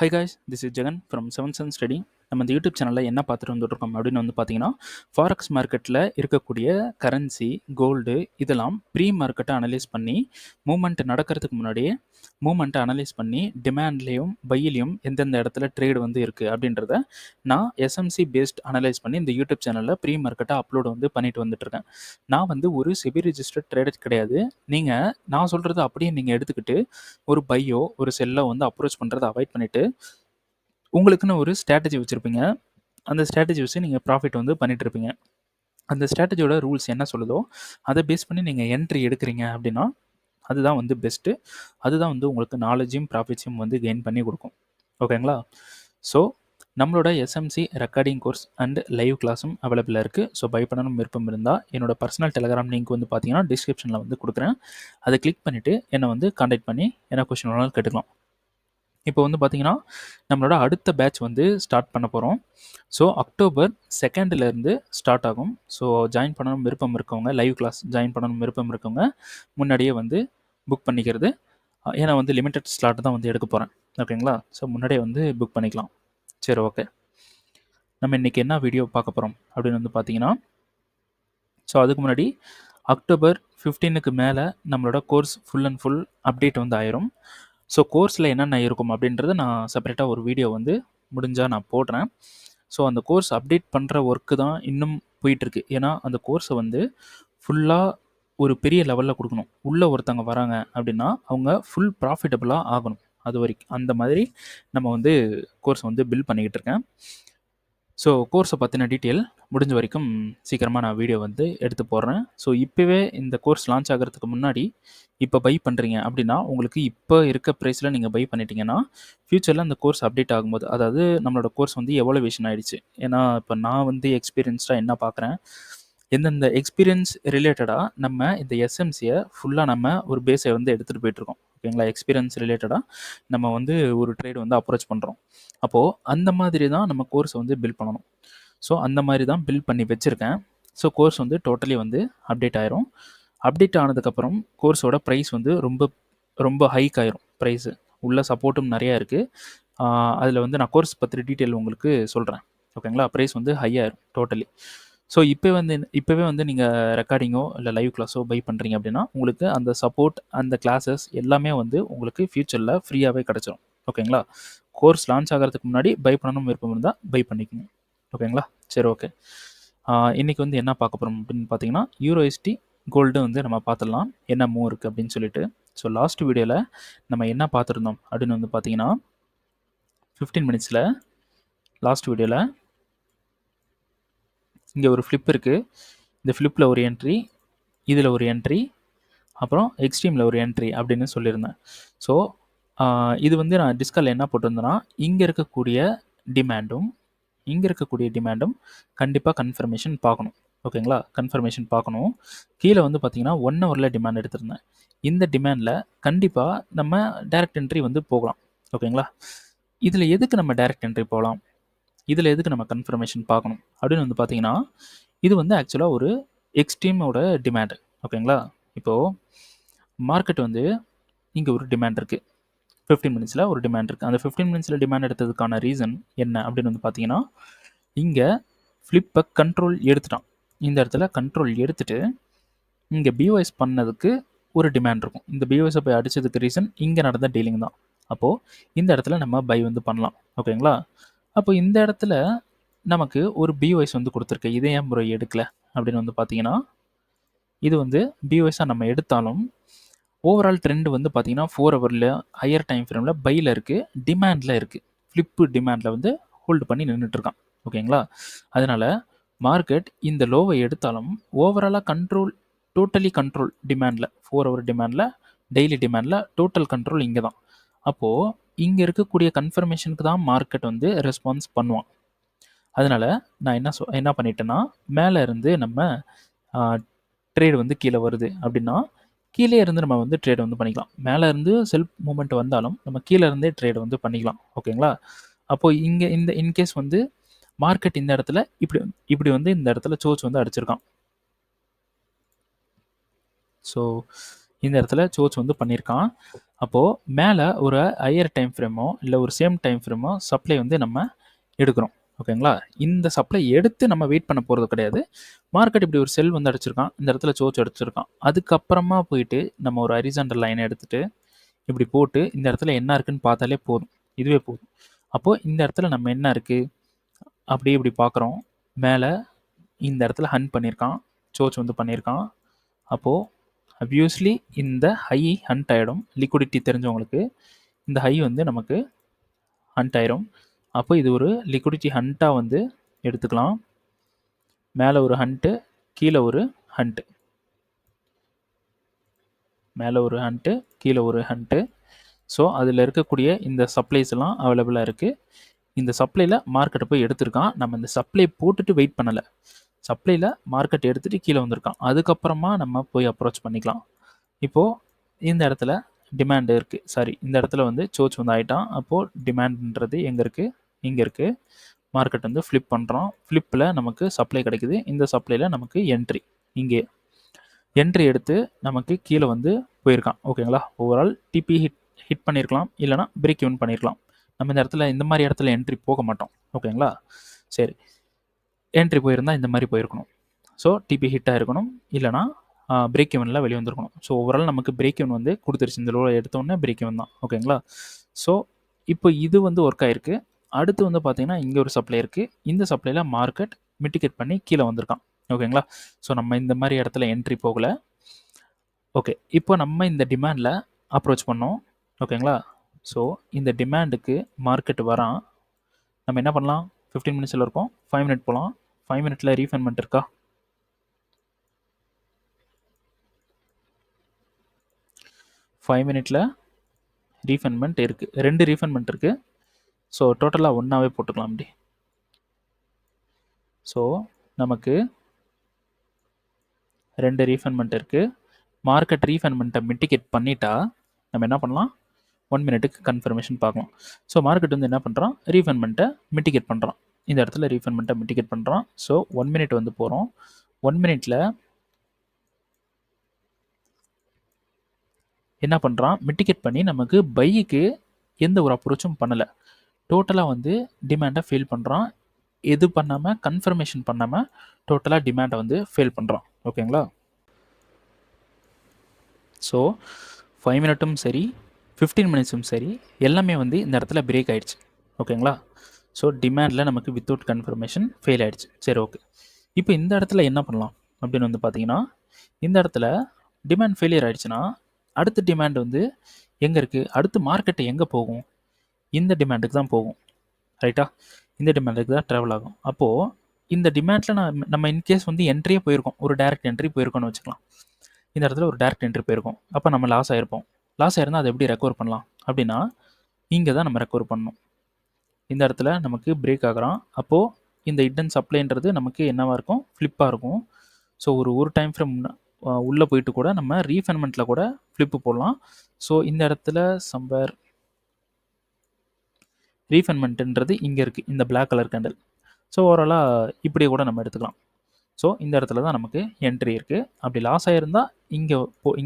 High guys, this is Jagan from seven sun study. நம்ம இந்த YouTube சேனலில் என்ன பார்த்துட்டு வந்துட்டுருக்கோம் அப்படின்னு வந்து பார்த்தீங்கன்னா, ஃபாரெக்ஸ் மார்க்கெட்டில் இருக்கக்கூடிய கரன்சி, கோல்டு இதெல்லாம் ப்ரீ மார்க்கெட்டை அனலைஸ் பண்ணி மூமெண்ட் நடக்கிறதுக்கு முன்னாடியே மூமெண்ட்டை அனலைஸ் பண்ணி டிமாண்ட்லேயும் பையிலையும் எந்தெந்த இடத்துல ட்ரேடு வந்து இருக்குது அப்படின்றத நான் எஸ்எம்சி பேஸ்ட் அனலைஸ் பண்ணி இந்த யூடியூப் சேனலில் ப்ரீ மார்க்கெட்டை அப்லோட் வந்து பண்ணிட்டு வந்துட்டுருக்கேன். நான் வந்து ஒரு செபி ரிஜிஸ்டர்ட் ட்ரேடர் கிடையாது. நான் சொல்கிறது அப்படியே நீங்கள் எடுத்துக்கிட்டு ஒரு பையோ ஒரு செல்லோ வந்து அப்ரோச் பண்ணுறதை அவாய்ட் பண்ணிவிட்டு உங்களுக்குன்னு ஒரு ஸ்ட்ராட்டஜி வச்சுருப்பீங்க. அந்த ஸ்ட்ராட்டஜி வச்சு நீங்கள் ப்ராஃபிட் வந்து பண்ணிகிட்ருப்பீங்க. அந்த ஸ்ட்ராட்டஜியோட ரூல்ஸ் என்ன சொல்லுதோ அதை பேஸ் பண்ணி நீங்கள் என்ட்ரி எடுக்கிறீங்க அப்படின்னா அதுதான் வந்து பெஸ்ட்டு. அதுதான் வந்து உங்களுக்கு நாலேஜையும் ப்ராஃபிட்ஸையும் வந்து கெயின் பண்ணி கொடுக்கும். ஓகேங்களா? ஸோ நம்மளோட SMC recording course and live கிளாஸும் அவைலபிளாக இருக்குது. ஸோ பை பண்ணணும் விருப்பம் இருந்தால் என்னோட பர்சனல் டெலகிராம் லிங்க் வந்து பார்த்தீங்கன்னா டிஸ்கிரிப்ஷனில் வந்து கொடுக்குறேன். அதை கிளிக் பண்ணிவிட்டு என்னை வந்து காண்டாக்ட் பண்ணி என்ன கொஸ்டின் வேணாலும் கேட்டுக்கலாம். இப்போ வந்து பார்த்தீங்கன்னா நம்மளோட அடுத்த பேட்ச் வந்து ஸ்டார்ட் பண்ண போகிறோம். ஸோ அக்டோபர் 2லேருந்து ஸ்டார்ட் ஆகும். ஸோ ஜாயின் பண்ணணும் விருப்பம் இருக்கவங்க, லைவ் கிளாஸ் ஜாயின் பண்ணணும் விருப்பம் இருக்கவங்க முன்னாடியே வந்து புக் பண்ணிக்கிறது. ஏன்னா வந்து லிமிட்டட் ஸ்லாட் தான் வந்து எடுக்க போகிறேன். ஓகேங்களா? ஸோ முன்னாடியே வந்து புக் பண்ணிக்கலாம். சரி, ஓகே. நம்ம இன்றைக்கி என்ன வீடியோ பார்க்க போகிறோம் அப்படின்னு வந்து பார்த்தீங்கன்னா, ஸோ அதுக்கு முன்னாடி அக்டோபர் 15க்கு மேலே நம்மளோட course full and full update வந்து ஆயிரும். ஸோ கோர்ஸில் என்னென்ன இருக்கும் அப்படின்றத நான் செப்பரேட்டாக ஒரு வீடியோ வந்து முடிஞ்சால் நான் போடுறேன். ஸோ அந்த கோர்ஸ் அப்டேட் பண்ணுற ஒர்க்கு தான் இன்னும் போயிட்டுருக்கு. ஏன்னா அந்த கோர்ஸை வந்து ஃபுல்லாக ஒரு பெரிய லெவலில் கொடுக்கணும். உள்ளே ஒருத்தவங்க வராங்க அப்படின்னா அவங்க ஃபுல் ப்ராஃபிட்டபுளாக ஆகணும். அது வரைக்கும் அந்த மாதிரி நம்ம வந்து கோர்ஸை வந்து பில்ட் பண்ணிக்கிட்டு இருக்கேன். ஸோ கோர்ஸை பற்றின டீட்டெயில் முடிஞ்ச வரைக்கும் சீக்கிரமாக நான் வீடியோ வந்து எடுத்து போடுறேன். ஸோ இப்போவே இந்த கோர்ஸ் லான்ச் ஆகிறதுக்கு முன்னாடி இப்போ பை பண்ணுறீங்க அப்படின்னா உங்களுக்கு இப்போ இருக்க ப்ரைஸில் நீங்கள் பை பண்ணிட்டீங்கன்னா ஃப்யூச்சரில் அந்த கோர்ஸ் அப்டேட் ஆகும்போது, அதாவது நம்மளோட கோர்ஸ் வந்து எவல்யூவேஷன் ஆகிடுச்சு. ஏன்னா இப்போ நான் வந்து எக்ஸ்பீரியன்ஸ்டாக என்ன பார்க்குறேன், எந்தெந்த எக்ஸ்பீரியன்ஸ் ரிலேட்டடாக நம்ம இந்த எஸ்எம்சியை ஃபுல்லாக நம்ம ஒரு பேஸை வந்து எடுத்துகிட்டு போயிட்டுருக்கோம். ஓகேங்களா? எக்ஸ்பீரியன்ஸ் ரிலேட்டடாக நம்ம வந்து ஒரு ட்ரேட் வந்து அப்ரோச் பண்ணுறோம். அப்போது அந்த மாதிரி தான் நம்ம கோர்ஸை வந்து பில்ட் பண்ணணும். ஸோ அந்த மாதிரி தான் பில்ட் பண்ணி வச்சுருக்கேன். ஸோ கோர்ஸ் வந்து டோட்டலி வந்து அப்டேட் ஆயிரும். அப்டேட் ஆனதுக்கப்புறம் கோர்ஸோட ப்ரைஸ் வந்து ரொம்ப ரொம்ப ஹைக் ஆயிரும். ப்ரைஸு உள்ள சப்போர்ட்டும் நிறையா இருக்குது. அதில் வந்து நான் கோர்ஸ் பற்றி டீட்டெயில் உங்களுக்கு சொல்கிறேன். ஓகேங்களா? ப்ரைஸ் வந்து ஹை ஆயிரும் டோட்டலி. ஸோ இப்போவே வந்து நீங்கள் ரெக்கார்டிங்கோ இல்லை லைவ் கிளாஸோ பை பண்ணுறீங்க அப்படின்னா உங்களுக்கு அந்த சப்போர்ட், அந்த கிளாஸஸ் எல்லாமே வந்து உங்களுக்கு ஃப்யூச்சரில் ஃப்ரீயாகவே கிடச்சிரும். ஓகேங்களா? கோர்ஸ் லான்ச் ஆகிறதுக்கு முன்னாடி பை பண்ணணும் விருப்பம் இருந்தால் பை பண்ணிக்கோங்க. ஓகேங்களா? சரி, ஓகே. இன்றைக்கி வந்து என்ன பார்க்க போகிறோம் அப்படின்னு பார்த்தீங்கன்னா, யூரோஎஸ்டி கோல்டு வந்து நம்ம பார்த்துடலாம் என்ன மூவ் இருக்குது அப்படின்னு சொல்லிட்டு. ஸோ லாஸ்ட் வீடியோவில் நம்ம என்ன பார்த்துருந்தோம் அப்படின்னு வந்து பார்த்தீங்கன்னா 15 மினிட்ஸில் லாஸ்ட் வீடியோவில் இங்கே ஒரு ஃப்ளிப் இருக்குது. இந்த ஃப்ளிப்பில் ஒரு என்ட்ரி, இதில் ஒரு என்ட்ரி, அப்புறம் எக்ஸ்ட்ரீமில் ஒரு என்ட்ரி அப்படின்னு சொல்லியிருந்தேன். ஸோ இது வந்து நான் டிஸ்கலில் என்ன போட்டிருந்தேன்னா, இங்கே இருக்கக்கூடிய டிமாண்டும் கண்டிப்பாக கன்ஃபர்மேஷன் பார்க்கணும். ஓகேங்களா? கன்ஃபர்மேஷன் பார்க்கணும். கீழே வந்து பார்த்தீங்கன்னா 1 ஹவரில் டிமாண்ட் எடுத்திருந்தேன். இந்த டிமாண்டில் கண்டிப்பாக நம்ம டைரக்ட் என்ட்ரி வந்து போகலாம். ஓகேங்களா? இதில் எதுக்கு நம்ம டைரக்ட் என்ட்ரி போகலாம், இதில் எதுக்கு நம்ம கன்ஃபர்மேஷன் பார்க்கணும் அப்படின்னு வந்து பார்த்தீங்கன்னா, இது வந்து ஆக்சுவலாக ஒரு எக்ஸ்ட்ரீமோட டிமாண்டு. ஓகேங்களா? இப்போது மார்க்கெட் வந்து இங்கே ஒரு டிமாண்ட் இருக்குது. 15 மினிட்ஸில் ஒரு டிமாண்ட் இருக்குது. அந்த 15 மினிட்ஸில் டிமாண்ட் எடுத்ததுக்கான ரீசன் என்ன அப்படின்னு வந்து பார்த்தீங்கன்னா, இங்கே ஃப்ளிப்பை கண்ட்ரோல் எடுத்துட்டான். இந்த இடத்துல கண்ட்ரோல் எடுத்துட்டு இங்கே பிஓஎஸ் பண்ணதுக்கு ஒரு டிமாண்ட் இருக்கும். இந்த பிஓஎஸை போய் அடித்ததுக்கு ரீசன் இங்கே நடந்த டீலிங் தான். அப்போது இந்த இடத்துல நம்ம பை வந்து பண்ணலாம். ஓகேங்களா? அப்போ இந்த இடத்துல நமக்கு ஒரு பிஓஎஸ் வந்து கொடுத்துருக்கு. இதே ஏன் முறை எடுக்கல அப்படின்னு வந்து பார்த்தீங்கன்னா, இது வந்து பிஓஎஸாக நம்ம எடுத்தாலும் ஓவரால் ட்ரெண்ட் வந்து பார்த்தீங்கன்னா 4 ஹவரில் ஹையர் டைம் ஃப்ரேமில் பையில் இருக்குது, டிமாண்டில் இருக்குது. ஃப்ளிப்பு டிமாண்டில் வந்து ஹோல்டு பண்ணி நின்றுட்டுருக்கான். ஓகேங்களா? அதனால் மார்க்கெட் இந்த லோவை எடுத்தாலும் ஓவராலாக டோட்டலி கண்ட்ரோல் டிமாண்டில் 4 ஹவர் டிமாண்டில், டெய்லி டிமாண்டில் டோட்டல் கண்ட்ரோல் இங்கே தான். அப்போது இங்கே இருக்கக்கூடிய கன்ஃபர்மேஷனுக்கு தான் மார்க்கெட் வந்து ரெஸ்பான்ஸ் பண்ணுவான். அதனால் நான் என்ன பண்ணிட்டேன்னா, மேலே இருந்து நம்ம ட்ரேடு வந்து கீழே வருது அப்படின்னா கீழே இருந்து நம்ம வந்து ட்ரேட் வந்து பண்ணிக்கலாம். மேலே இருந்து செல்ஃப் மூமெண்ட் வந்தாலும் நம்ம கீழே இருந்தே ட்ரேட் வந்து பண்ணிக்கலாம். ஓகேங்களா? அப்போது இங்கே இந்த இன்கேஸ் வந்து மார்க்கெட் இந்த இடத்துல இப்படி வந்து இந்த இடத்துல சோர்ஸ் வந்து அடிச்சிருக்கான். ஸோ இந்த இடத்துல சோர்ஸ் வந்து பண்ணியிருக்கான். அப்போது மேலே ஒரு ஹையர் டைம் ஃப்ரேமோ இல்லை ஒரு சேம் டைம் ஃப்ரேமோ சப்ளை வந்து நம்ம எடுக்கிறோம். ஓகேங்களா? இந்த சப்ளை எடுத்து நம்ம வெயிட் பண்ண போகிறது கிடையாது. மார்க்கெட் இப்படி ஒரு செல் வந்து அடிச்சிருக்கான், இந்த இடத்துல சோச் அடிச்சிருக்கான். அதுக்கப்புறமா போயிட்டு நம்ம ஒரு ஹரிசாண்டல் லைனை எடுத்துகிட்டு இப்படி போட்டு இந்த இடத்துல என்ன இருக்குன்னு பார்த்தாலே போதும். இதுவே போதும். அப்போது இந்த இடத்துல நம்ம என்ன இருக்குது அப்படியே இப்படி பார்க்குறோம். மேலே இந்த இடத்துல ஹண்ட் பண்ணியிருக்கான், சோச் வந்து பண்ணியிருக்கான். அப்போது அப்வியஸ்லி இந்த ஹை ஹண்ட் ஆகிடும். லிக்விடிட்டி தெரிஞ்சவங்களுக்கு இந்த ஹை வந்து நமக்கு ஹண்ட் ஆயிரும். அப்போ இது ஒரு லிக்விடிட்டி ஹண்ட்டாக வந்து எடுத்துக்கலாம். மேலே ஒரு ஹண்ட்டு, கீழே ஒரு ஹண்ட்டு, மேலே ஒரு ஹண்ட்டு, கீழே ஒரு ஹண்ட்டு. ஸோ அதில் இருக்கக்கூடிய இந்த சப்ளைஸ் எல்லாம் அவைலபிளாக இருக்குது. இந்த சப்ளையில் மார்க்கெட்டை போய் எடுத்திருக்கான். நம்ம இந்த சப்ளை போட்டுட்டு வெயிட் பண்ணலை. சப்ளையில் மார்க்கெட் எடுத்துகிட்டு கீழே வந்திருக்கான். அதுக்கப்புறமா நம்ம போய் அப்ரோச் பண்ணிக்கலாம். இப்போது இந்த இடத்துல டிமாண்ட் இருக்குது. சாரி, இந்த இடத்துல வந்து சோச் வந்து ஆகிட்டான். அப்போது டிமாண்ட்ன்றது எங்கே இருக்குது? இங்கே இருக்குது. மார்க்கெட் வந்து ஃப்ளிப் பண்ணுறோம். ஃப்ளிப்பில் நமக்கு சப்ளை கிடைக்குது. இந்த சப்ளையில் நமக்கு என்ட்ரி. இங்கே என்ட்ரி எடுத்து நமக்கு கீழே வந்து போயிருக்கான். ஓகேங்களா? ஓவரால் டிபி ஹிட் பண்ணியிருக்கலாம், இல்லைனா பிரேக் ஈவன் பண்ணியிருக்கலாம். நம்ம இந்த இடத்துல இந்த மாதிரி இடத்துல என்ட்ரி போக மாட்டோம். ஓகேங்களா? சரி, என்ட்ரி போயிருந்தால் இந்த மாதிரி போயிருக்கணும். ஸோ டிபி ஹிட் ஆகிருக்கணும், இல்லைனா பிரேக் ஈவனில் வெளியே வந்துருக்கணும். ஸோ ஓவரால் நமக்கு பிரேக் ஈவன் வந்து கொடுத்துருச்சு. இந்த லோவை எடுத்தோடனே பிரேக் ஈவன் தான். ஓகேங்களா? ஸோ இப்போ இது வந்து ஒர்க் ஆகிருக்கு. அடுத்து வந்து பார்த்தீங்கன்னா இங்கே ஒரு சப்ளை இருக்குது. இந்த சப்ளையில் மார்க்கெட் மிட்டிகேட் பண்ணி கீழே வந்திருக்கான். ஓகேங்களா? ஸோ நம்ம இந்த மாதிரி இடத்துல என்ட்ரி போகலை. ஓகே, இப்போ நம்ம இந்த டிமாண்டில் அப்ரோச் பண்ணோம். ஓகேங்களா? ஸோ இந்த டிமாண்டுக்கு மார்க்கெட் வரான். நம்ம என்ன பண்ணலாம்? 15 மினிட்ஸில் இருக்கோம், 5 மினிட் போகலாம். 5 மினிட்ல ரீஃபண்ட்மெண்ட் இருக்கா? 5 மினிட்ல ரீஃபண்ட்மெண்ட் இருக்குது. 2 ரீஃபண்ட்மெண்ட் இருக்குது. ஸோ டோட்டலாக ஒன்றாவே போட்டுக்கலாம் அப்படி. ஸோ நமக்கு 2 ரீஃபண்ட்மெண்ட் இருக்குது. மார்க்கெட் ரீஃபண்ட்மெண்ட்டை மிட்டிகேட் பண்ணிட்டா நம்ம என்ன பண்ணலாம்? 1 மினிட்டுக்கு கன்ஃபர்மேஷன் பார்க்கலாம். ஸோ மார்க்கெட் வந்து என்ன பண்ணுறான்? ரீஃபண்ட்மெண்ட்டை மிட்டிகேட் பண்ணுறான். இந்த இடத்துல ரீஃபண்ட்மெண்ட்டை மிட்டிகேட் பண்ணுறான். ஸோ 1 மினிட் வந்து போகிறோம். 1 மினிட்ல என்ன பண்ணுறான்? மிட்டிகேட் பண்ணி நமக்கு பைக்கு எந்த ஒரு அப்ரோச்சும் பண்ணலை. டோட்டலாக வந்து டிமாண்டை ஃபெயில் பண்ணுறான். எது பண்ணாமல், கன்ஃபர்மேஷன் பண்ணாமல் டோட்டலாக டிமாண்டை வந்து ஃபெயில் பண்ணுறான். ஓகேங்களா? ஸோ 5 மினிட்டும் சரி, 15 மினிட்ஸும் சரி, எல்லாமே வந்து இந்த இடத்துல பிரேக் ஆகிடுச்சு. ஓகேங்களா? ஸோ டிமாண்டில் நமக்கு வித்தவுட் கன்ஃபர்மேஷன் ஃபெயில் ஆகிடுச்சு. சரி, ஓகே. இப்போ இந்த இடத்துல என்ன பண்ணலாம் அப்படின்னு வந்து பார்த்தீங்கன்னா, இந்த இடத்துல டிமாண்ட் ஃபெயிலியர் ஆகிடுச்சுன்னா அடுத்த டிமாண்ட் வந்து எங்கே இருக்குது? அடுத்து மார்க்கெட்டு எங்கே போகும்? இந்த டிமாண்டுக்கு தான் போகும். ரைட்டா? இந்த டிமாண்டுக்கு தான் ட்ராவல் ஆகும். அப்போது இந்த டிமாண்டில் நம்ம இன்கேஸ் வந்து என்ட்ரியே போயிருக்கோம், ஒரு டேரக்ட் என்ட்ரி போயிருக்கோம்னு வச்சுக்கலாம். இந்த இடத்துல ஒரு டேரக்ட் என்ட்ரி போயிருக்கோம். அப்போ நம்ம லாஸ் ஆகிருப்போம். லாஸ் ஆயிருந்தால் அதை எப்படி ரெக்கவர் பண்ணலாம் அப்படின்னா, இங்கே தான் நம்ம ரெக்கவர் பண்ணணும். இந்த இடத்துல நமக்கு பிரேக் ஆகிறான். அப்போது இந்த ஹிடன் சப்ளைன்றது நமக்கு என்னவாக இருக்கும்? ஃப்ளிப்பாக இருக்கும். ஸோ ஒரு டைம் ஃப்ரேம் உள்ளே போயிட்டு கூட நம்ம ரீஃபண்ட்மெண்ட்டில் கூட ஃப்ளிப்பு போடலாம். ஸோ இந்த இடத்துல சம்பர் ரீஃபண்ட்மெண்ட்டுன்றது இங்கே இருக்குது, இந்த பிளாக் கலர் கேண்டில். ஸோ ஓவராலாக இப்படியே கூட நம்ம எடுத்துக்கலாம். ஸோ இந்த இடத்துல தான் நமக்கு என்ட்ரி இருக்குது. அப்படி லாஸ் ஆகிருந்தால்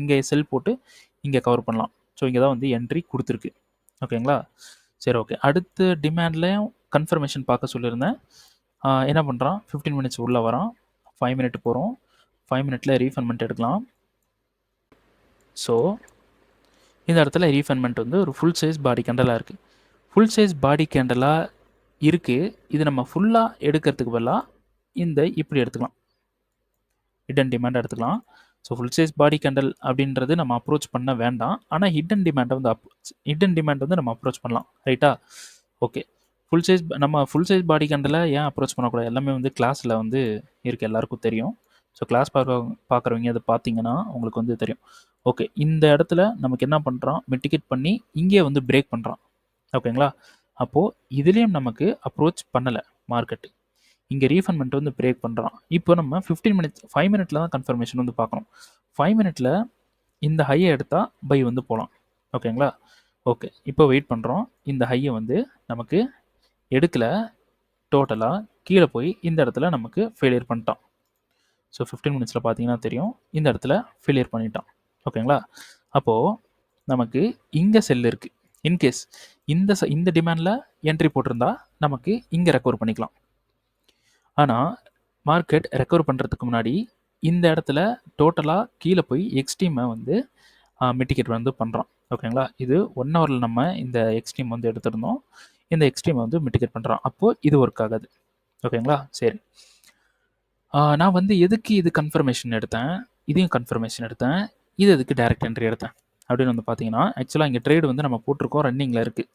இங்கே செல் போட்டு இங்கே கவர் பண்ணலாம். ஸோ இங்கே தான் வந்து என்ட்ரி கொடுத்துருக்கு. ஓகேங்களா? சரி, ஓகே. அடுத்து டிமாண்ட்லேயும் கன்ஃபர்மேஷன் பார்க்க சொல்லியிருந்தேன். என்ன பண்ணுறான்? 15 மினிட்ஸ் உள்ளே வரான். 5 மினிட் போகிறோம். 5 மினிட்ல ரீஃபண்ட்மெண்ட் எடுக்கலாம். ஸோ இந்த இடத்துல ரீஃபண்ட்மெண்ட் வந்து ஒரு ஃபுல் சைஸ் பாடி கேண்டலாக இருக்குது. ஃபுல் சைஸ் பாடி கேண்டலாக இருக்குது. இது நம்ம ஃபுல்லாக எடுக்கிறதுக்கு பதிலாக இந்த இப்படி எடுத்துக்கலாம், ஹிடன் டிமாண்ட் எடுத்துக்கலாம். ஸோ ஃபுல் சைஸ் பாடி கேண்டல் அப்படின்றது நம்ம அப்ரோச் பண்ண வேண்டாம். ஆனால் ஹிடன் டிமாண்டை வந்து நம்ம அப்ரோச் பண்ணலாம். ரைட்டா? ஓகே. நம்ம ஃபுல் சைஸ் பாடி கேண்டலை ஏன் அப்ரோச் பண்ணக்கூடாது? எல்லாமே வந்து கிளாஸில் வந்து இருக்குது, எல்லாருக்கும் தெரியும். ஸோ கிளாஸ் பார்க்குறவங்க அதை பார்த்தீங்கன்னா உங்களுக்கு வந்து தெரியும். ஓகே, இந்த இடத்துல நமக்கு என்ன பண்ணுறான்? மிட்டிகேட் பண்ணி இங்கே வந்து பிரேக் பண்ணுறான். ஓகேங்களா? அப்போது இதுலேயும் நமக்கு அப்ரோச் பண்ணலை மார்க்கெட்டு. இங்கே ரீஃபண்ட்மெண்ட் வந்து பிரேக் பண்ணுறான். இப்போ நம்ம 5 மினிட்ல தான் கன்ஃபர்மேஷன் வந்து பார்க்கணும். 5 மினிட்ல இந்த ஹையை எடுத்தால் பை வந்து போகலாம். ஓகேங்களா? ஓகே, இப்போ வெயிட் பண்ணுறோம். இந்த ஹையை வந்து நமக்கு எடுக்கலை. டோட்டலாக கீழே போய் இந்த இடத்துல நமக்கு ஃபெயிலியர் பண்ணிட்டான். ஸோ 15 மினிட்ஸில் பார்த்தீங்கன்னா தெரியும், இந்த இடத்துல ஃபெயிலியர் பண்ணிட்டான். ஓகேங்களா? அப்போது நமக்கு இங்கே செல் இருக்குது. இன்கேஸ் இந்த டிமாண்டில் என்ட்ரி போட்டிருந்தா நமக்கு இங்கே ரெக்கவர் பண்ணிக்கலாம். ஆனால் மார்க்கெட் ரெக்கவர் பண்ணுறதுக்கு முன்னாடி இந்த இடத்துல டோட்டலாக கீழே போய் எக்ஸ்ட்ரீமை வந்து மிட்டிகேட் வந்து பண்ணுறோம். ஓகேங்களா? இது 1 ஹவரில் நம்ம இந்த எக்ஸ்ட்ரீம் வந்து எடுத்திருந்தோம். இந்த எக்ஸ்ட்ரீமை வந்து மிட்டிகேட் பண்ணுறோம். அப்போது இது ஒர்க் ஆகாது. ஓகேங்களா? சரி. நான் வந்து எதுக்கு இது கன்ஃபர்மேஷன் எடுத்தேன், இதையும் கன்ஃபர்மேஷன் எடுத்தேன், இது எதுக்கு டைரக்ட் என்ட்ரி எடுத்தேன் அப்படின்னு வந்து பார்த்தீங்கன்னா, ஆக்சுவலாக இங்கே ட்ரேடு வந்து நம்ம போட்டிருக்கோம், ரன்னிங்கில் இருக்குது.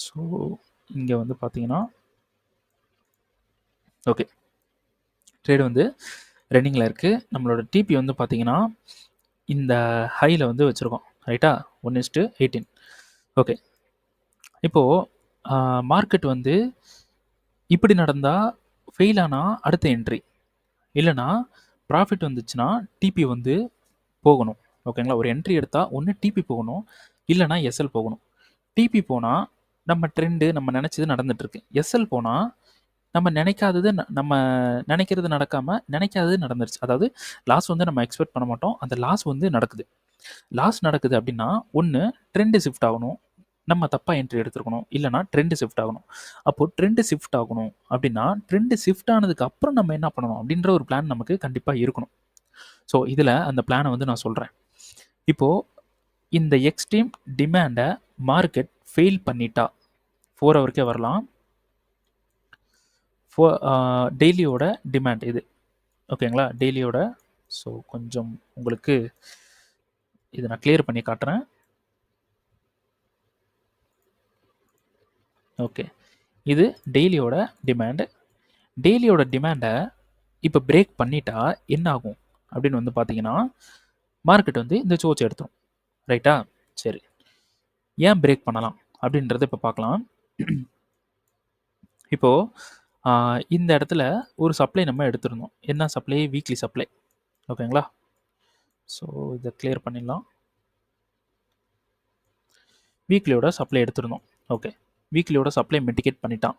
ஸோ இங்கே வந்து பார்த்தீங்கன்னா ஓகே, ட்ரேடு வந்து ரன்னிங்கில் இருக்குது. நம்மளோட டிபி வந்து பார்த்தீங்கன்னா இந்த ஹையில் வந்து வச்சுருக்கோம். ரைட்டா? 1:18. ஓகே. இப்போது மார்க்கெட் வந்து இப்படி நடந்தால் ஃபெயில் ஆனால் அடுத்த என்ட்ரி, இல்லைனா ப்ராஃபிட் வந்துச்சுன்னா டிபி வந்து போகணும். ஓகேங்களா? ஒரு என்ட்ரி எடுத்தால் ஒன்று டிபி போகணும், இல்லைனா எஸ்எல் போகணும். டிபி போனால் நம்ம ட்ரெண்டு நம்ம நினச்சது நடந்துகிட்ருக்கு. எஸ்எல் போனால் நம்ம நினைக்காதது நம்ம நினைக்கிறது நடக்காமல் நினைக்காதது நடந்துருச்சு. அதாவது லாஸ் வந்து நம்ம எக்ஸ்பெக்ட் பண்ண மாட்டோம், அந்த லாஸ் வந்து நடக்குது. லாஸ் நடக்குது அப்படின்னா ஒன்று ட்ரெண்டு ஷிஃப்ட் ஆகணும், நம்ம தப்பாக என்ட்ரி எடுத்துருக்கணும், இல்லைனா ட்ரெண்டு ஷிஃப்ட் ஆகணும். அப்போது ட்ரெண்டு ஷிஃப்ட் ஆகணும் அப்படின்னா ட்ரெண்டு ஷிஃப்ட் ஆனதுக்கு அப்புறம் நம்ம என்ன பண்ணணும் அப்படின்ற ஒரு பிளான் நமக்கு கண்டிப்பாக இருக்கணும். ஸோ இதில் அந்த பிளானை வந்து நான் சொல்கிறேன். இப்போது இந்த எக்ஸ்ட்ரீம் டிமாண்டை மார்க்கெட் ஃபெயில் பண்ணிட்டா 4 ஹவருக்கே வரலாம். டெய்லியோட டிமாண்ட் இது. ஓகேங்களா? டெய்லியோட. ஸோ கொஞ்சம் உங்களுக்கு இதை நான் கிளியர் பண்ணி காட்டுறேன். ஓகே, இது டெய்லியோட டிமாண்டு. டெய்லியோட டிமாண்டை இப்போ பிரேக் பண்ணிட்டா என்ன ஆகும் அப்படின்னு வந்து பார்த்தீங்கன்னா, மார்க்கெட் வந்து இந்த சோர்ஸ் எடுத்துரும். ரைட்டா? சரி, ஏன் பிரேக் பண்ணலாம் அப்படின்றத இப்போ பார்க்கலாம். இப்போது இந்த இடத்துல ஒரு சப்ளை நம்ம எடுத்திருந்தோம். என்ன சப்ளை? Weekly supply. ஓகேங்களா? ஸோ இதை கிளியர் பண்ணிடலாம். வீக்லியோட சப்ளை எடுத்திருந்தோம். ஓகே, வீக்லியோட சப்ளை மிட்டிகேட் பண்ணிட்டான்.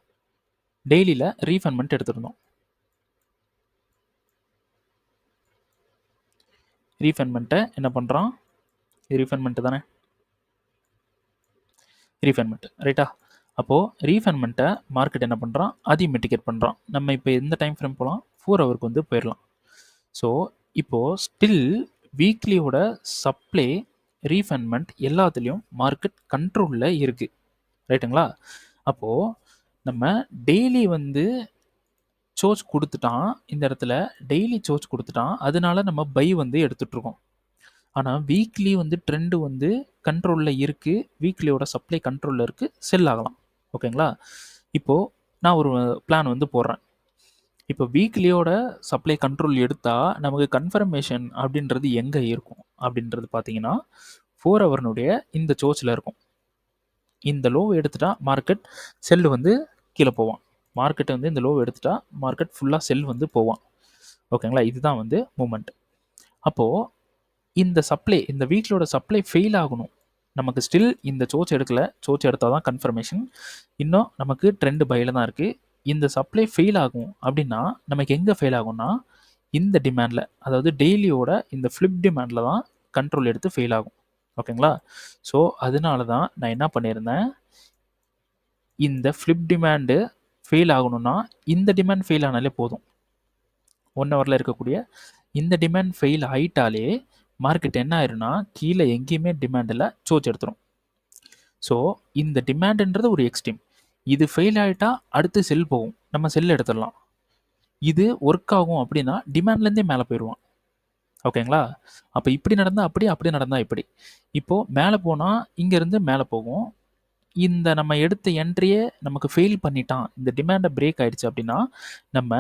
டெய்லியில் ரீஃபண்ட்மெண்ட் எடுத்திருந்தோம். ரீஃபண்ட்மெண்ட்டை என்ன பண்ணுறான்? ரீஃபண்ட்மெண்ட்டு தானே? ரீஃபண்ட்மெண்ட் ரைட்டா? அப்போது ரீஃபண்ட்மெண்ட்டை மார்க்கெட் என்ன பண்ணுறான்? அதையும் மிட்டிகேட் பண்ணுறான். நம்ம இப்போ எந்த டைம் ஃப்ரேம் போகலாம்? 4 ஹவருக்கு வந்து போயிடலாம். ஸோ இப்போது ஸ்டில் வீக்லியோட சப்ளை ரீஃபண்ட்மெண்ட் எல்லாத்துலேயும் மார்க்கெட் கண்ட்ரோலில் இருக்குது. ரைட்டுங்களா? அப்போது நம்ம டெய்லி வந்து சோர்ஸ் கொடுத்துட்டான். இந்த இடத்துல டெய்லி சோர்ஸ் கொடுத்துட்டான், அதனால நம்ம பை வந்து எடுத்துகிட்ருக்கோம். ஆனால் வீக்லி வந்து ட்ரெண்டு வந்து கண்ட்ரோலில் இருக்குது, வீக்லியோட சப்ளை கண்ட்ரோலில் இருக்குது, செல் ஆகலாம். ஓகேங்களா? இப்போது நான் ஒரு பிளான் வந்து போடுறேன். இப்போ வீக்லியோட சப்ளை கண்ட்ரோல் எடுத்தால் நமக்கு கன்ஃபர்மேஷன் அப்படின்றது எங்கே இருக்கும் அப்படின்றது பார்த்தீங்கன்னா 4 ஹவர்னுடைய இந்த சோர்ஸில் இருக்கும். இந்த லோவை எடுத்துட்டா மார்க்கெட் செல் வந்து கீழே போவான். மார்க்கெட்டை வந்து இந்த லோவை எடுத்துட்டா மார்க்கெட் ஃபுல்லாக செல் வந்து போவான். ஓகேங்களா? இதுதான் வந்து மூமெண்ட். அப்போது இந்த சப்ளை, இந்த வீக்லியோட சப்ளை ஃபெயில் ஆகணும். நமக்கு ஸ்டில் இந்த சோர்ஸ் எடுக்கல, சோர்ஸ் எடுத்தால் தான் கன்ஃபர்மேஷன். இன்னும் நமக்கு ட்ரெண்டு பையில் தான் இருக்குது. இந்த சப்ளை ஃபெயில் ஆகும் அப்படின்னா நமக்கு எங்கே ஃபெயில் ஆகும்னா இந்த டிமாண்டில், அதாவது டெய்லியோட இந்த ஃப்ளிப் டிமாண்டில் தான் கண்ட்ரோல் எடுத்து ஃபெயில் ஆகும். ஓகேங்களா? ஸோ அதனால தான் நான் என்ன பண்ணியிருந்தேன், இந்த ஃப்ளிப் டிமாண்டு ஃபெயில் ஆகணும்னா இந்த டிமாண்ட் ஃபெயில் ஆனாலே போதும். 1 ஹவரில் இருக்கக்கூடிய இந்த டிமாண்ட் ஃபெயில் ஆகிட்டாலே மார்க்கெட் என்ன ஆயிரும்னா கீழே எங்கேயுமே டிமாண்டில் சோர்ஸ் எடுத்துரும். ஸோ இந்த டிமாண்டுன்றது ஒரு எக்ஸ்ட்ரீம். இது ஃபெயில் ஆகிட்டா அடுத்து செல் போகும், நம்ம செல் எடுத்துடலாம். இது ஒர்க் ஆகும் அப்படின்னா டிமாண்ட்லேருந்தே மேலே போயிடுவான். ஓகேங்களா? அப்போ இப்படி நடந்தால் அப்படி, அப்படி நடந்தால் இப்படி. இப்போது மேலே போனால் இங்கேருந்து மேலே போகும். இந்த நம்ம எடுத்த என்ட்ரியே நமக்கு ஃபெயில் பண்ணிட்டான், இந்த டிமாண்டை பிரேக் ஆகிடுச்சு அப்படின்னா நம்ம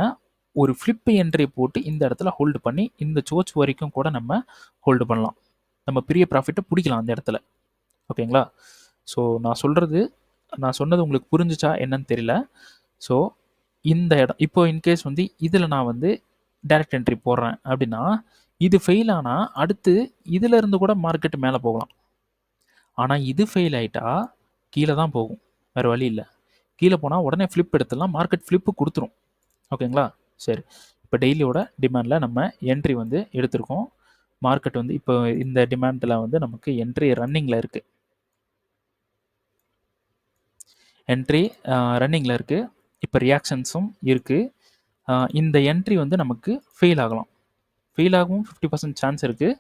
ஒரு ஃப்ளிப் என்ட்ரி போட்டு இந்த இடத்துல ஹோல்டு பண்ணி இந்த சோர்ஸ் வரைக்கும் கூட நம்ம ஹோல்டு பண்ணலாம். நம்ம பெரிய ப்ராஃபிட்டை பிடிக்கலாம் அந்த இடத்துல. ஓகேங்களா? ஸோ நான் சொன்னது உங்களுக்கு புரிஞ்சிச்சா என்னன்னு தெரியல. ஸோ இந்த இடம் இப்போ இன்கேஸ் வந்து இதில் நான் வந்து டைரக்ட் என்ட்ரி போடுறேன் அப்படின்னா இது ஃபெயில் ஆனால் அடுத்து இதில் இருந்து கூட மார்க்கெட் மேலே போகலாம். ஆனால் இது ஃபெயில் ஆகிட்டா கீழே தான் போகும், வேறு வழி இல்லை. கீழே போனால் உடனே ஃப்ளிப் எடுத்துடலாம், மார்க்கெட் ஃப்ளிப்பு கொடுத்துரும். ஓகேங்களா? சரி, இப்போ டெய்லியோட டிமாண்டில் நம்ம என்ட்ரி வந்து எடுத்திருக்கோம். மார்க்கெட் வந்து இப்போ இந்த டிமாண்டில் வந்து நமக்கு என்ட்ரி ரன்னிங்கில் இருக்குது. என்ட்ரி ரன்னிங்கில் இருக்குது. இப்போ ரியாக்ஷன்ஸும் இருக்குது. இந்த என்ட்ரி வந்து நமக்கு ஃபெயில் ஆகலாம். ஃபெயில் ஆகவும் 50% சான்ஸ் இருக்குது.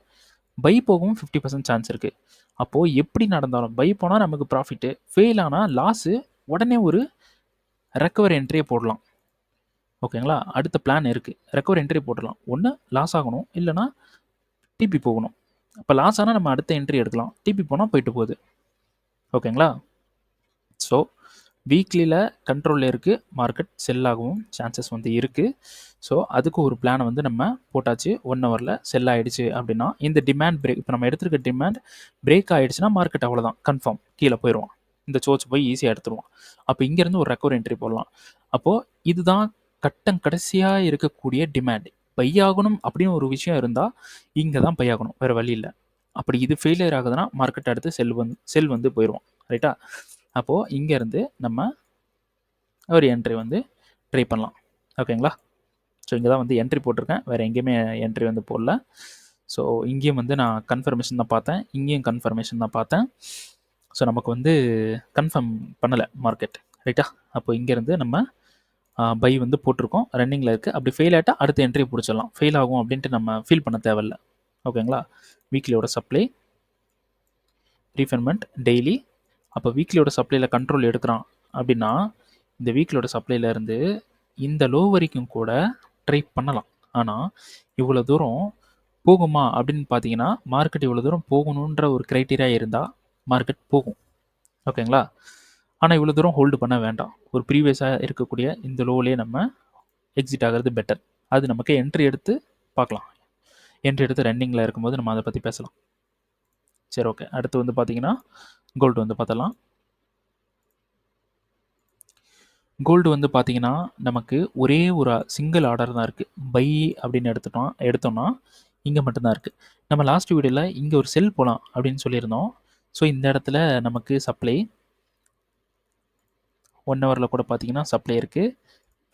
பை போகவும் 50% சான்ஸ் இருக்குது. அப்போது எப்படி நடந்தாலும் பை போனால் நமக்கு ப்ராஃபிட்டு, ஃபெயில் ஆனால் லாஸு, உடனே ஒரு ரெக்கவர் என்ட்ரியை போடலாம். ஓகேங்களா? அடுத்த பிளான் இருக்குது. ரெக்கவர் என்ட்ரி போட்டுடலாம். ஒன்று லாஸ் ஆகணும், இல்லைனா டிபி போகணும். இப்போ லாஸ் ஆனால் நம்ம அடுத்த என்ட்ரி எடுக்கலாம். டிபி போனால் போயிட்டு போகுது. ஓகேங்களா? ஸோ வீக்லியில் கண்ட்ரோலில் இருக்குது. மார்க்கெட் செல் ஆகவும் சான்சஸ் வந்து இருக்குது. ஸோ அதுக்கு ஒரு பிளானை வந்து நம்ம போட்டாச்சு. 1 ஹவரில் செல் ஆகிடுச்சு அப்படின்னா இந்த டிமாண்ட் பிரேக், இப்போ நம்ம எடுத்துருக்க டிமாண்ட் பிரேக் ஆகிடுச்சுன்னா மார்க்கெட் அவ்வளோதான், கன்ஃபார்ம் கீழே போயிடுவான். இந்த சோர்ஸ் போய் ஈஸியாக எடுத்துருவான். அப்போ இங்கேருந்து ஒரு ரெக்கவர் என்ட்ரி போடலாம். அப்போது இதுதான் கடைசியாக இருக்கக்கூடிய டிமாண்ட். பை ஆகணும் அப்படின்னு ஒரு விஷயம் இருந்தால் இங்கே தான் பை ஆகணும், வேறு வழி இல்லை. அப்படி இது ஃபெயிலியர் ஆகுதுன்னா மார்க்கெட் அடுத்து செல் வந்து போயிடுவோம். ரைட்டா? அப்போது இங்கேருந்து நம்ம ஒரு என்ட்ரி வந்து ட்ரை பண்ணலாம். ஓகேங்களா? ஸோ இங்கே தான் வந்து என்ட்ரி போட்டிருக்கேன். வேறு எங்கேயுமே என்ட்ரி வந்து போடல. ஸோ இங்கேயும் வந்து நான் கன்ஃபர்மேஷன் தான் பார்த்தேன். இங்கேயும் கன்ஃபர்மேஷன் தான் பார்த்தேன். ஸோ நமக்கு வந்து கன்ஃபார்ம் பண்ணலை மார்க்கெட். ரைட்டா? அப்போ இங்கேருந்து நம்ம பை வந்து போட்டிருக்கோம். ரன்னிங்கில் இருக்குது. அப்படி ஃபெயில் ஆகிட்டால் அடுத்த என்ட்ரி பிடிச்சிடலாம். ஃபெயில் ஆகும் அப்படின்ட்டு நம்ம ஃபீல் பண்ண தேவையில்ல. ஓகேங்களா? வீக்லியோட சப்ளை, ரீஃபைன்மெண்ட் டெய்லி. அப்போ வீக்லியோட சப்ளையில் கண்ட்ரோல் எடுக்கிறான் அப்படின்னா இந்த வீக்லியோட சப்ளையிலேருந்து இந்த லோ வரைக்கும் கூட ட்ரை பண்ணலாம். ஆனால் இவ்வளோ தூரம் போகுமா அப்படின்னு பார்த்தீங்கன்னா மார்க்கெட் இவ்வளோ தூரம் போகணுன்ற ஒரு க்ரைட்டீரியா இருந்தால் மார்க்கெட் போகும். ஓகேங்களா? ஆனால் இவ்வளோ தூரம் ஹோல்டு பண்ண வேண்டாம். ஒரு ப்ரீவியஸாக இருக்கக்கூடிய இந்த லோவிலே நம்ம எக்ஸிட் ஆகிறது பெட்டர். அது நமக்கு என்ட்ரி எடுத்து பார்க்கலாம். என்ட்ரி எடுத்து ரன்னிங்கில் இருக்கும்போது நம்ம அதை பற்றி பேசலாம். சரி, ஓகே. அடுத்து வந்து பார்த்தீங்கன்னா கோல்டு வந்து பார்த்தலாம். கோல்டு வந்து பார்த்தீங்கன்னா நமக்கு ஒரே ஒரு சிங்கிள் ஆர்டர் தான் இருக்குது. பை அப்படின்னு எடுத்தோம்னா இங்கே மட்டும்தான் இருக்குது. நம்ம லாஸ்ட் வீடியோவில் இங்கே ஒரு செல் போகலாம் அப்படின்னு சொல்லியிருந்தோம். ஸோ இந்த இடத்துல நமக்கு சப்ளை 1 ஹவரில் கூட பார்த்தீங்கன்னா சப்ளை இருக்குது.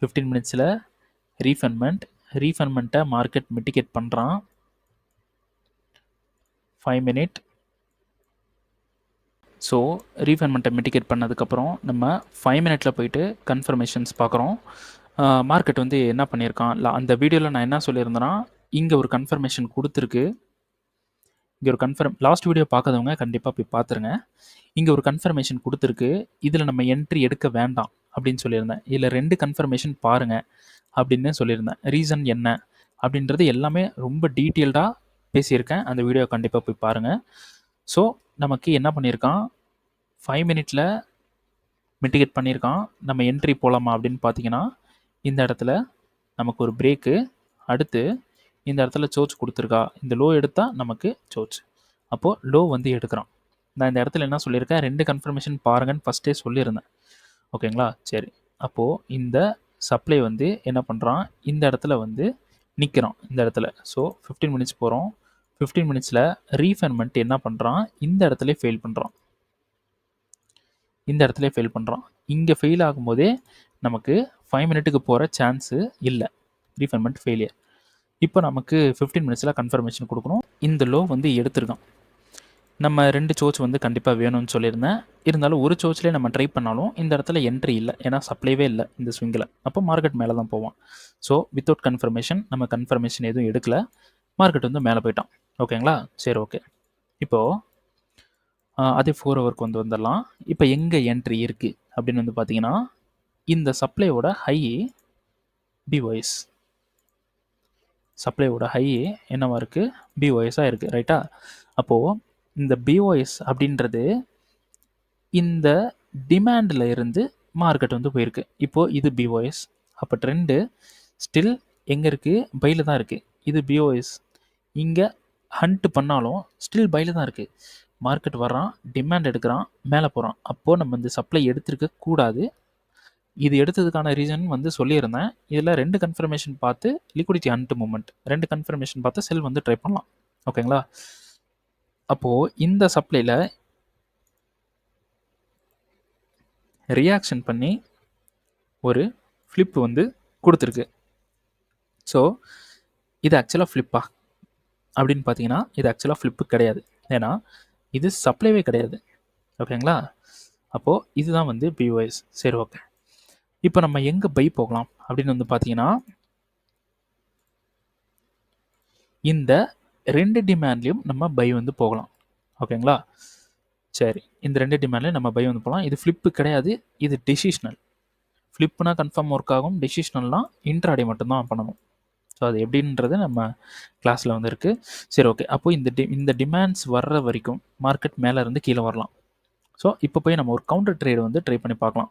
15 மினிட்ஸில் ரீஃபண்ட்மெண்ட்டை மார்க்கெட் மிட்டிகேட் பண்ணுறான். 5 மினிட். ஸோ ரீஃபண்ட்மெண்ட்டை மிட்டிகேட் பண்ணதுக்கப்புறம் நம்ம 5 மினிட்டில் போயிட்டு கன்ஃபர்மேஷன்ஸ் பார்க்குறோம். மார்க்கெட் வந்து என்ன பண்ணியிருக்கான், அந்த வீடியோவில் நான் என்ன சொல்லியிருந்தேன்னா இங்கே ஒரு கன்ஃபர்மேஷன் கொடுத்துருக்கு. இங்கே ஒரு லாஸ்ட் வீடியோ பார்க்காதவங்க கண்டிப்பாக போய் பார்த்துருங்க. இங்கே ஒரு கன்ஃபர்மேஷன் கொடுத்துருக்கு. இதில் நம்ம என்ட்ரி எடுக்க வேண்டாம் அப்படின்னு சொல்லியிருந்தேன். இதில் 2 கன்ஃபர்மேஷன் பாருங்கள் அப்படின்னு சொல்லியிருந்தேன். ரீசன் என்ன அப்படின்றது எல்லாமே ரொம்ப டீட்டெயில்டாக பேசியிருக்கேன். அந்த வீடியோ கண்டிப்பாக போய் பாருங்கள். ஸோ நமக்கு என்ன பண்ணியிருக்கான், 5 மினிட்டில் மிட்டிகேட் பண்ணியிருக்கான். நம்ம என்ட்ரி போகலாமா அப்படின்னு பார்த்தீங்கன்னா இந்த இடத்துல நமக்கு ஒரு பிரேக்கு. அடுத்து இந்த இடத்துல சோர்ஸ் கொடுத்துருக்கா. இந்த லோ எடுத்தால் நமக்கு சோர்ஸ். அப்போது லோ வந்து எடுக்கிறான். நான் இந்த இடத்துல என்ன சொல்லியிருக்கேன், 2 கன்ஃபர்மேஷன் பாருங்கன்னு ஃபஸ்ட்டே சொல்லியிருந்தேன். ஓகேங்களா? சரி. அப்போது இந்த சப்ளை வந்து என்ன பண்ணுறான், இந்த இடத்துல வந்து நிற்கிறான் இந்த இடத்துல. ஸோ 15 மினிட்ஸ் போகிறோம். 15 மினிட்ஸில் ரீஃபைன்மெண்ட் என்ன பண்ணுறான், இந்த இடத்துல ஃபெயில் பண்ணுறான். இந்த இடத்துல ஃபெயில் பண்ணுறான். இங்கே ஃபெயில் ஆகும்போதே நமக்கு 5 மினிட்டுக்கு போகிற சான்ஸு இல்லை. Refinement failure. இப்போ நமக்கு 15 மினிட்ஸில் கன்ஃபர்மேஷன் கொடுக்கணும். இந்த லோ வந்து எடுத்திருக்கான். நம்ம 2 சோர்ஸ் வந்து கண்டிப்பாக வேணும்னு சொல்லியிருந்தேன். இருந்தாலும் ஒரு சோர்ஸ்லேயே நம்ம ட்ரை பண்ணாலும் இந்த இடத்துல என்ட்ரி இல்லை. ஏன்னா சப்ளைவே இல்லை இந்த ஸ்விங்கில். அப்போ மார்க்கெட் மேலே தான் போவான். ஸோ வித்தவுட் கன்ஃபர்மேஷன் நம்ம கன்ஃபர்மேஷன் எதுவும் எடுக்கல. மார்க்கெட் வந்து மேலே போயிட்டான். ஓகேங்களா? சரி, ஓகே. இப்போது அதே 4 ஹவருக்கு வந்து வந்துடலாம். இப்போ எங்கே என்ட்ரி இருக்குது அப்படின்னு வந்து பார்த்தீங்கன்னா இந்த சப்ளையோட ஹை பிஒய்ஸ். சப்ளையோட ஹை என்னவா இருக்குது, பிஒய்ஸாக இருக்குது. ரைட்டா? அப்போது இந்த பிஒய்ஸ் அப்படின்றது இந்த டிமாண்டில் இருந்து மார்க்கெட் வந்து போயிருக்கு. இப்போது இது பிஓஎஸ். அப்போ ட்ரெண்டு ஸ்டில் எங்கே இருக்குது, பையில் தான் இருக்குது. இது பிஓஎஸ். இங்கே ஹண்ட் பண்ணாலும் ஸ்டில் பையில் தான் இருக்குது. மார்க்கெட் வர்றான், டிமாண்ட் எடுக்கிறான், மேலே போகிறான். அப்போது நம்ம இந்த சப்ளை எடுத்திருக்க கூடாது. இது எடுத்ததுக்கான ரீசன் வந்து சொல்லியிருந்தேன். இதில் 2 கன்ஃபர்மேஷன் பார்த்து லிக்விடிட்டி ஹண்ட் மூமெண்ட், 2 கன்ஃபர்மேஷன் பார்த்து செல் வந்து ட்ரை பண்ணலாம். ஓகேங்களா? அப்போது இந்த சப்ளையில் ரியாக்ஷன் பண்ணி ஒரு ஃப்ளிப் வந்து கொடுத்துருக்கு. ஸோ இது ஆக்சுவலாக ஃப்ளிப்பா அப்படின்னு பார்த்தீங்கன்னா இது ஆக்சுவலாக ஃப்ளிப்பு கிடையாது. ஏன்னா இது சப்ளைவே கிடையாது. ஓகேங்களா? அப்போது இதுதான் வந்து பிஓஎஸ். சரி, ஓகே. இப்போ நம்ம எங்கே பை போகலாம் அப்படின்னு வந்து பார்த்தீங்கன்னா இந்த 2 டிமாண்ட்லேயும் நம்ம பை வந்து போகலாம். ஓகேங்களா? சரி, இந்த 2 டிமாண்ட்லேயும் நம்ம பை வந்து போகலாம். இது ஃப்ளிப்பு கிடையாது, இது டெசிஷனல். ஃப்ளிப்புனா கன்ஃபார்ம் ஒர்க் ஆகும், டெசிஷனல்னால் இன்ட்ராடே மட்டும்தான் பண்ணணும். ஸோ அது எப்படின்றது நம்ம கிளாஸில் வந்து இருக்குது. சரி, ஓகே. அப்போது இந்த டிமாண்ட்ஸ் வர்ற வரைக்கும் மார்க்கெட் மேலே இருந்து கீழே வரலாம். ஸோ இப்போ போய் நம்ம ஒரு கவுண்டர் ட்ரேடு வந்து ட்ரை பண்ணி பார்க்கலாம்.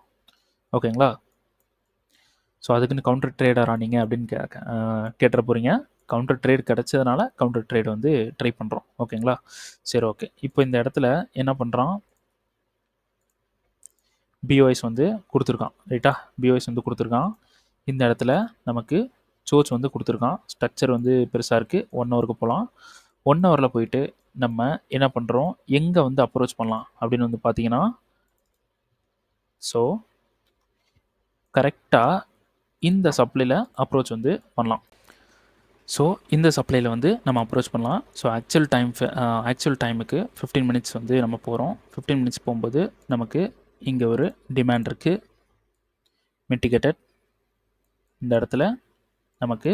ஓகேங்களா? ஸோ அதுக்குன்னு கவுண்டர் ட்ரேடரா நீங்கள் அப்படின்னு கேட்டுற போகிறீங்க. கவுண்டர் ட்ரேட் கிடச்சதுனால கவுண்டர் ட்ரேட் வந்து ட்ரை பண்ணுறோம். ஓகேங்களா? சரி, ஓகே. இப்போ இந்த இடத்துல என்ன பண்ணுறான், பிஓஎஸ் வந்து கொடுத்துருக்கான். ரைட்டா? பிஓஎஸ் வந்து கொடுத்துருக்கான். இந்த இடத்துல நமக்கு சோச் வந்து கொடுத்துருக்கான். ஸ்ட்ரக்சர் வந்து பெருசாக இருக்குது. 1 ஹவருக்கு போகலாம். 1 ஹவரில் போயிட்டு நம்ம என்ன பண்ணுறோம், எங்கே வந்து அப்ரோச் பண்ணலாம் அப்படின்னு வந்து பார்த்தீங்கன்னா ஸோ கரெக்டாக இந்த சப்ளையில் அப்ரோச் வந்து பண்ணலாம். ஸோ இந்த சப்ளையில் வந்து நம்ம அப்ரோச் பண்ணலாம். ஸோ ஆக்சுவல் டைமுக்கு 15 மினிட்ஸ் வந்து நம்ம போகிறோம். 15 மினிட்ஸ் போகும்போது நமக்கு இங்கே ஒரு டிமாண்ட் இருக்குது, மிட்டிகேட்டட். இந்த இடத்துல நமக்கு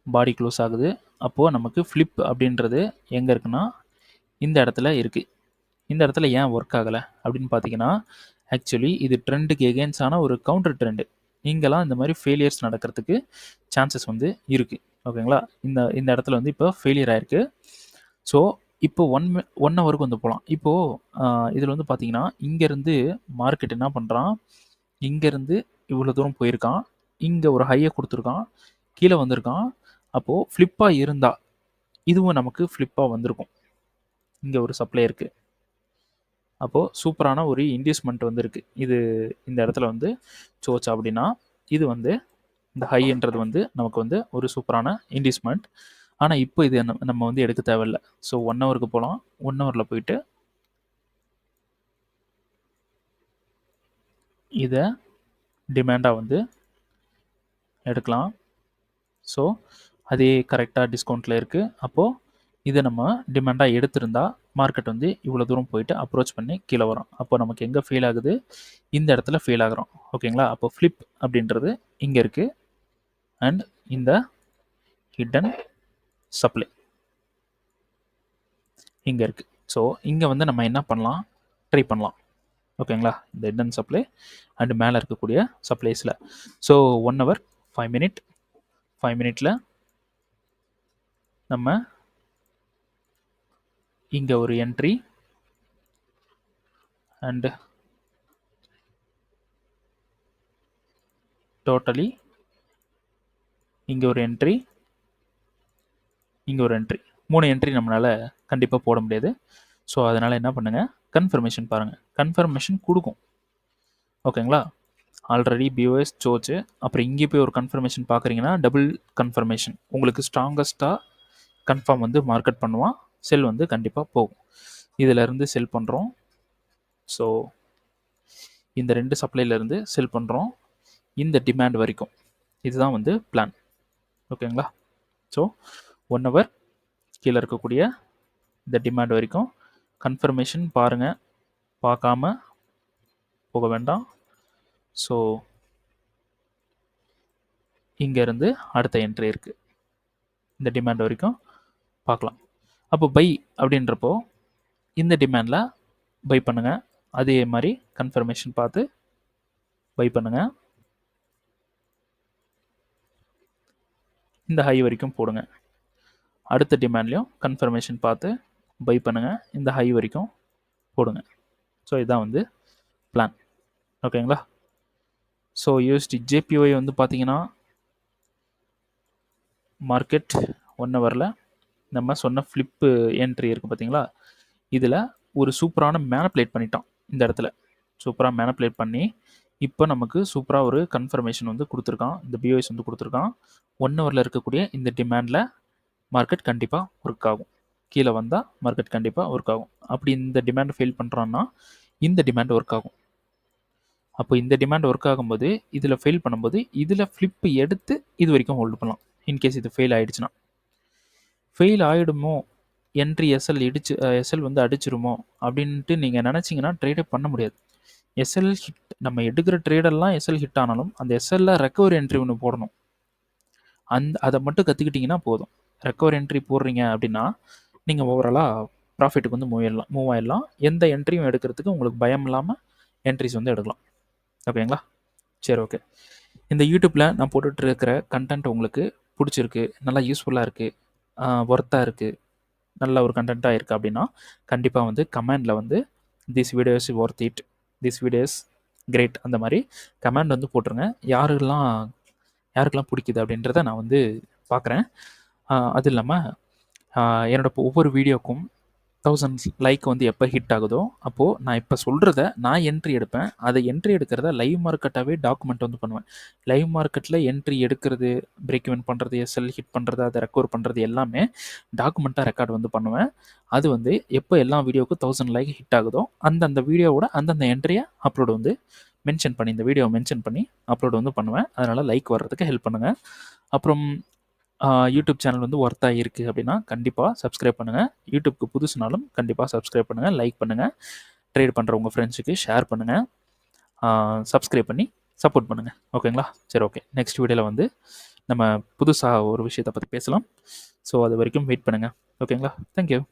பாடி க்ளோஸ் ஆகுது. அப்போது நமக்கு ஃப்ளிப் அப்படின்றது எங்கே இருக்குன்னா இந்த இடத்துல இருக்குது. இந்த இடத்துல ஏன் ஒர்க் ஆகலை அப்படின்னு பார்த்தீங்கன்னா ஆக்சுவலி இது ட்ரெண்டுக்கு எகெயின்ஸ்டான ஒரு கவுண்டர் ட்ரெண்டு. இங்கெல்லாம் இந்த மாதிரி ஃபெயிலியர்ஸ் நடக்கிறதுக்கு சான்சஸ் வந்து இருக்குது. ஓகேங்களா? இந்த இடத்துல வந்து இப்போ ஃபெயிலியர் ஆயிருக்கு. ஸோ இப்போ 1 ஹவருக்கு வந்து போகலாம். இப்போது இதில் வந்து பார்த்தீங்கன்னா இங்கேருந்து மார்க்கெட் என்ன பண்ணுறான், இங்கேருந்து இவ்வளோ தூரம் போயிருக்கான், இங்கே ஒரு ஹையை கொடுத்துருக்கான், கீழே வந்திருக்கான். அப்போது ஃப்ளிப்பாக இருந்தால் இதுவும் நமக்கு ஃப்ளிப்பாக வந்திருக்கும். இங்கே ஒரு சப்ளை இருக்குது. அப்போது சூப்பரான ஒரு இன்டியூஸ்மெண்ட் வந்து இருக்குது. இது இந்த இடத்துல வந்து சோச் அப்படின்னா இது வந்து இந்த ஹைன்றது வந்து நமக்கு வந்து ஒரு சூப்பரான இன்டியூஸ்மெண்ட். ஆனால் இப்போ இது நம்ம வந்து எடுக்க தேவையில்லை. ஸோ 1 ஹவருக்கு போகலாம். 1 ஹவரில் போயிட்டு இதை டிமாண்டாக வந்து எடுக்கலாம். ஸோ அதே கரெக்டாக டிஸ்கவுண்ட்டில் இருக்குது. அப்போது இதை நம்ம டிமாண்டாக எடுத்திருந்தா மார்க்கெட் வந்து இவ்வளோ தூரம் போயிட்டு அப்ரோச் பண்ணி கீழே வரும். அப்போ நமக்கு எங்கே ஃபெயில் ஆகுது, இந்த இடத்துல ஃபெயில் ஆகிறோம். ஓகேங்களா? அப்போ ஃப்ளிப் அப்படின்றது இங்கே இருக்குது அண்ட் இந்த ஹிடன் சப்ளை இங்கே இருக்குது. ஸோ இங்கே வந்து நம்ம என்ன பண்ணலாம், ட்ரை பண்ணலாம். ஓகேங்களா? இந்த ஹிடன் சப்ளை அண்டு மேலே இருக்கக்கூடிய சப்ளைஸில். ஸோ 1 ஹவர் 5 மினிட் 5 மினிட்டில் நம்ம இங்கே ஒரு என்ட்ரி அண்டு டோட்டலி இங்கே ஒரு என்ட்ரி, இங்கே ஒரு என்ட்ரி, 3 என்ட்ரி நம்மளால் கண்டிப்பாக போட முடியாது. ஸோ அதனால் என்ன பண்ணுங்கள், கன்ஃபர்மேஷன் பாருங்கள். கன்ஃபர்மேஷன் கொடுக்கும். ஓகேங்களா? ஆல்ரெடி பிஓஎஸ் சோச்சு, அப்புறம் இங்கே போய் ஒரு கன்ஃபர்மேஷன் பார்க்குறீங்கன்னா டபுள் கன்ஃபர்மேஷன். உங்களுக்கு ஸ்ட்ராங்கஸ்ட்டாக கன்ஃபார்ம் வந்து மார்க்கெட் பண்ணுவான், செல் வந்து கண்டிப்பாக போகும். இதிலேருந்து செல் பண்ணுறோம். ஸோ இந்த 2 சப்ளைலேருந்து செல் பண்ணுறோம் இந்த டிமாண்ட் வரைக்கும். இதுதான் வந்து பிளான். ஓகேங்களா? ஸோ 1 ஹவர் கீழே இருக்கக்கூடிய இந்த டிமாண்ட் வரைக்கும் கன்ஃபர்மேஷன் பாருங்கள், பார்க்காம போக வேண்டாம். ஸோ இங்கேருந்து அடுத்த என்ட்ரி இருக்குது, இந்த டிமாண்ட் வரைக்கும் பார்க்கலாம். அப்போ பை அப்படின்றப்போ இந்த டிமாண்டில் பை பண்ணுங்கள். அதே மாதிரி கன்ஃபர்மேஷன் பார்த்து பை பண்ணுங்கள். இந்த ஹை வரைக்கும் போடுங்க. அடுத்த டிமாண்ட்லையும் கன்ஃபர்மேஷன் பார்த்து பை பண்ணுங்கள், இந்த ஹை வரைக்கும் போடுங்க. ஸோ இதுதான் வந்து பிளான். ஓகேங்களா? ஸோ யூஎஸ்டி ஜேபிஒய் வந்து பார்த்தீங்கன்னா மார்க்கெட் 1 ஹவரில் நம்ம சொன்ன ஃப்ளிப்பு என்ட்ரி இருக்குது பார்த்தீங்களா, இதில் ஒரு சூப்பரான மேனிப்புலேட் பண்ணிட்டான். இந்த இடத்துல சூப்பராக மேனிப்புலேட் பண்ணி இப்போ நமக்கு சூப்பராக ஒரு கன்ஃபர்மேஷன் வந்து கொடுத்துருக்கான். இந்த பிஓஎஸ் வந்து கொடுத்துருக்கான். 1 ஹவரில் இருக்கக்கூடிய இந்த டிமாண்டில் மார்க்கெட் கண்டிப்பாக ஒர்க் ஆகும். கீழே வந்தால் மார்க்கெட் கண்டிப்பாக ஒர்க் ஆகும். அப்படி இந்த டிமாண்ட் ஃபெயில் பண்ணுறான்னா இந்த டிமாண்ட் ஒர்க் ஆகும். அப்போ இந்த டிமாண்ட் ஒர்க் ஆகும்போது இதில் ஃபெயில் பண்ணும்போது இதில் ஃப்ளிப் எடுத்து இது வரைக்கும் ஹோல்டு பண்ணலாம். இன்கேஸ் இது ஃபெயில் ஆகிடுச்சுன்னா, ஃபெயில் ஆகிடுமோ என்ட்ரி எஸ்எல் வந்து அடிச்சிருமோ அப்படின்ட்டு நீங்கள் நினச்சிங்கன்னா ட்ரேடே பண்ண முடியாது. எஸ்எல் ஹிட் நம்ம எடுக்கிற ட்ரேடெல்லாம் எஸ்எல் ஹிட் ஆனாலும் அந்த எஸ்எல்ல ரெக்கவரி என்ட்ரி ஒன்று போடணும். அதை மட்டும் கற்றுக்கிட்டிங்கன்னா போதும். ரெக்கவரி என்ட்ரி போடுறீங்க அப்படின்னா நீங்கள் ஓவராலாக ப்ராஃபிட்டுக்கு வந்து மூவ் ஆயிடலாம். எந்த என்ட்ரியும் எடுக்கிறதுக்கு உங்களுக்கு பயம் இல்லாமல் என்ட்ரிஸ் வந்து எடுக்கலாம். ஓகேங்களா? சரி, ஓகே. இந்த யூடியூப்பில் நான் போட்டுட்டு இருக்கிற கண்டென்ட் உங்களுக்கு பிடிச்சிருக்கு, நல்லா யூஸ்ஃபுல்லாக இருக்குது, ஒர்த்தாக இருக்குது, நல்ல ஒரு கண்டென்ட்டாக இருக்குது அப்படின்னா கண்டிப்பாக வந்து கமெண்டில் வந்து this video is worth it, this video is great அந்த மாதிரி கமெண்ட் வந்து போட்டுருங்க. யாருக்கெல்லாம் பிடிக்குது அப்படின்றத நான் வந்து பார்க்குறேன். அது இல்லாமல் என்னோட ஒவ்வொரு வீடியோக்கும் 1000 லைக் வந்து எப்போ ஹிட் ஆகுதோ அப்போது நான் இப்போ சொல்கிறத நான் என்ட்ரி எடுப்பேன். அதை என்ட்ரி எடுக்கிறத லைவ் மார்க்கெட்டாகவே டாக்குமெண்ட் வந்து பண்ணுவேன். லைவ் மார்க்கெட்டில் என்ட்ரி எடுக்கிறது, பிரேக் இவன் பண்ணுறது, எஸ்எல் ஹிட் பண்ணுறது, அதை ரெக்கவர் பண்ணுறது எல்லாமே டாக்குமெண்ட்டாக ரெக்கார்டு வந்து பண்ணுவேன். அது வந்து எப்போ எல்லா வீடியோவுக்கும் 1000 லைக் ஹிட் ஆகுதோ அந்தந்த வீடியோவோட அந்தந்த என்ட்ரியை அப்லோடு வந்து மென்ஷன் பண்ணி, இந்த வீடியோவை மென்ஷன் பண்ணி அப்லோடு வந்து பண்ணுவேன். அதனால் லைக் வர்றதுக்கு ஹெல்ப் பண்ணுங்கள். அப்புறம் யூடியூப் சேனல் வந்து ஒர்த்தாக இருக்குது அப்படின்னா கண்டிப்பாக சப்ஸ்கிரைப் பண்ணுங்கள். யூடியூப்க்கு புதுசுனாலும் கண்டிப்பாக சப்ஸ்கிரைப் பண்ணுங்கள், லைக் பண்ணுங்கள், ட்ரேட் பண்ணுற உங்கள் ஃப்ரெண்ட்ஸுக்கு ஷேர் பண்ணுங்கள், சப்ஸ்கிரைப் பண்ணி சப்போர்ட் பண்ணுங்கள். ஓகேங்களா? சரி, ஓகே. நெக்ஸ்ட் வீடியோவில் வந்து நம்ம புதுசாக ஒரு விஷயத்தை பற்றி பேசலாம். ஸோ அது வரைக்கும் வெயிட் பண்ணுங்கள். ஓகேங்களா? தேங்க்யூ.